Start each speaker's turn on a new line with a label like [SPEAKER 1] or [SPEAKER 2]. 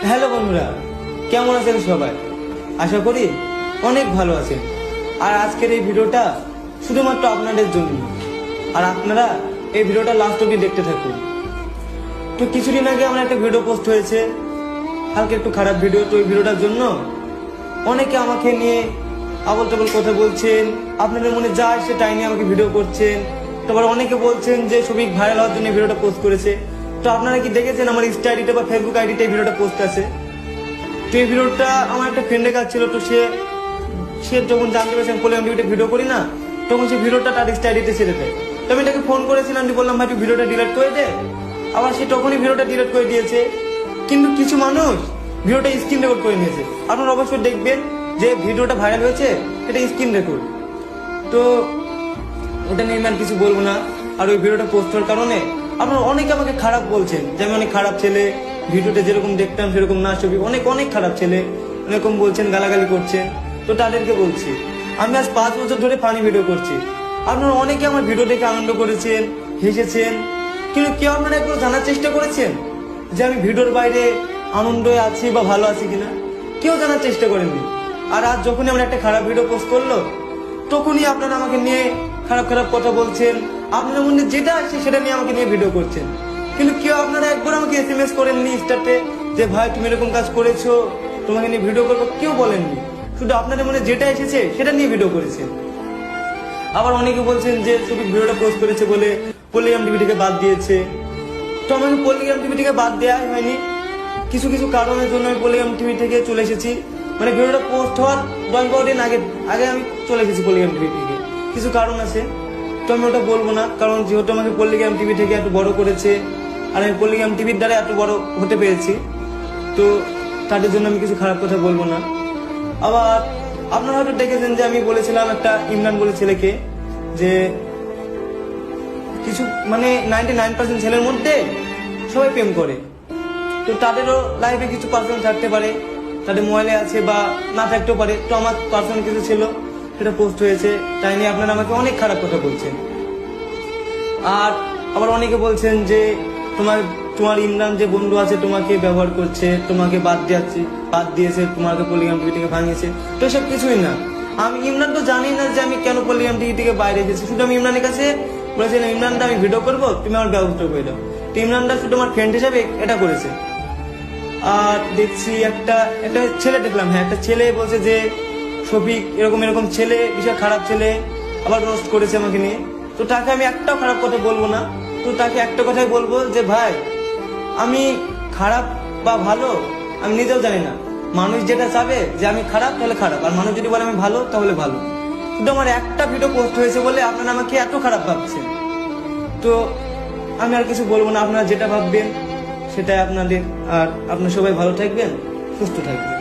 [SPEAKER 1] Hello বন্ধুরা, কেমন আছেন সবাই? আশা করি অনেক ভালো আছেন। আর আজকের এই ভিডিওটা শুধুমাত্র আপনাদের জন্য, আর আপনারা এই ভিডিওটা লাস্ট অবধি দেখতে থাকুন। তো কিছুদিন আগে আমার একটা ভিডিও পোস্ট হয়েছে, হালকা একটু খারাপ ভিডিও। তো এই ভিডিওটার জন্য অনেকে আমাকে নিয়ে আবল তাবল কথা বলছেন, আপনাদের মনে যা আসে তাই নিয়ে আমাকে ভিডিও করছেন। তারপর অনেকে বলছেন যে সবিক ভাইরাল হওয়ার জন্য ভিডিওটা পোস্ট করেছে। তো আপনারা কি দেখেছেন আমার ইনস্টা আইডিতে বা ফেসবুক আইডিতে এই ভিডিওটা পোস্ট আছে? তো এই ভিডিওটা আমার একটা ফ্রেন্ডের কাছে ছিল। তো সে যখন জানতে পেরেছে আমি পলিগ্রাম টিভিতে ভিডিও করি না, তখন সে ভিডিওটা তার ইনস্টা আইডিতে ছেড়ে দেয়। তো আমি তাকে ফোন করেছিলাম, বললাম ভাই তুই ভিডিওটা ডিলিট করে দে। আবার সে তখনই ভিডিওটা ডিলিট করে দিয়েছে। কিন্তু কিছু মানুষ ভিডিওটা স্ক্রিন রেকর্ড করে নিয়েছে। আপনারা অবশ্যই দেখবেন যে ভিডিওটা ভাইরাল হয়েছে, এটা স্ক্রিন রেকর্ড। তো ওটা নিয়ে আমি কিছু বলবো না। আর ওই ভিডিওটা পোস্ট হওয়ার কারণে আপনারা অনেকে আমাকে খারাপ বলছেন যে আমি অনেক খারাপ ছেলে, ভিডিওটা যেরকম দেখতাম সেরকম না, ছবি অনেক অনেক খারাপ ছেলে এরকম বলছেন, গালাগালি করছেন। তো তাদেরকে বলছি আমি আজ 5 বছর ধরে ফানি ভিডিও করছি। আপনারা অনেকে আমার ভিডিও দেখে আনন্দ করেছেন, হেসেছেন, কিন্তু কেউ আপনারা একটু জানার চেষ্টা করেছেন যে আমি ভিডিওর বাইরে আনন্দে আছি বা ভালো আছি কিনা? কেউ জানার চেষ্টা করেননি। আর আজ যখনই আমরা একটা খারাপ ভিডিও পোস্ট করলো, তখনই আপনারা আমাকে নিয়ে খারাপ খারাপ কথা বলছেন। আপনাদের মধ্যে যেটা আছে সেটা নিয়ে আমাকে নিয়ে ভিডিও করছেন। কিন্তু কেউ আপনারা একবার আমাকে SMS করেননি ইনস্টাতে যে ভাই তুমি এরকম কাজ করেছো, তোমাকে নিয়ে ভিডিও করবো, কেউ বলেননি। শুধু আপনাদের মনে যেটা এসেছে সেটা নিয়ে ভিডিও করেছেন। আবার অনেকে বলছেন যে শুধু ভিডিওটা পোস্ট করেছে বলে পলিগ্রাম টিভি থেকে বাদ দিয়েছে। তো আমাকে পলিগ্রাম টিভি থেকে বাদ দেওয়া হয়নি, কিছু কিছু কারণের জন্য আমি পলিগ্রাম টিভি থেকে চলে এসেছি। মানে ভিডিওটা পোস্ট হওয়ার 10-12 দিন আগে আমি চলে এসেছি পলিগ্রাম টিভি থেকে। কিছু কারণ আছে, তো আমি ওটা বলবো না, কারণ যেহেতু আমাকে পলিগ্রাম টিভি থেকে এত বড় করেছে আর আমি পলিগ্রাম টিভির দ্বারা এত বড় হতে পেরেছি, তো তাদের জন্য আমি কিছু খারাপ কথা বলবো না। আবার আপনারা হয়তো দেখেছেন যে আমি বলেছিলাম একটা ইমরান বলে ছেলেকে যে কিছু মানে 99% ছেলের মধ্যে সবাই প্রেম করে। তো তাদেরও লাইফে কিছু পার্সন থাকতে পারে, তাদের মোবাইলে আছে বা না থাকতেও পারে। তো আমার পার্সোনাল কিছু ছিল, সেটা পোস্ট হয়েছে, তাই নিয়ে আপনারা আমাকে অনেক খারাপ কথা বলছেন। আর আবার অনেকে বলছেন যে তোমার ইমরান যে বন্ধু আছে তোমাকে ব্যবহার করছে, তোমাকে বাদ দিয়েছে, তোমাকে পলিগ্রাম টিভি থেকে ভাঙিয়েছে। তো এসব কিছুই না। আমি ইমরান তো জানি না যে আমি কেন পলিগ্রাম টিভি থেকে বাইরে এসেছি। শুধু আমি ইমরানের কাছে বলেছিলাম ইমরানদা আমি ভিডিও করবো, তুমি আমার ব্যবস্থা করে দাও। তো ইমরানদা শুধু আমার ফ্রেন্ড হিসাবে এটা করেছে। আর দেখছি একটা ছেলে দেখলাম, একটা ছেলে বলছে যে শফিক এরকম ছেলে, বিশাল খারাপ ছেলে, আবার রোস্ট করেছে আমাকে নিয়ে। তো তাকে আমি একটাও খারাপ কথা বলবো না। তো তাকে একটা কথাই বলবো যে ভাই আমি খারাপ বা ভালো আমি নিজেও জানি না। মানুষ যেটা চাবে যে আমি খারাপ তাহলে খারাপ, আর মানুষ যদি বলে আমি ভালো তাহলে ভালো। শুধু আমার একটা ভিডিও পোস্ট হয়েছে বলে আপনারা আমাকে এত খারাপ ভাবছেন। তো আমি আর কিছু বলবো না, আপনারা যেটা ভাববেন সেটাই আপনাদের। আর আপনারা সবাই ভালো থাকবেন, সুস্থ থাকবেন।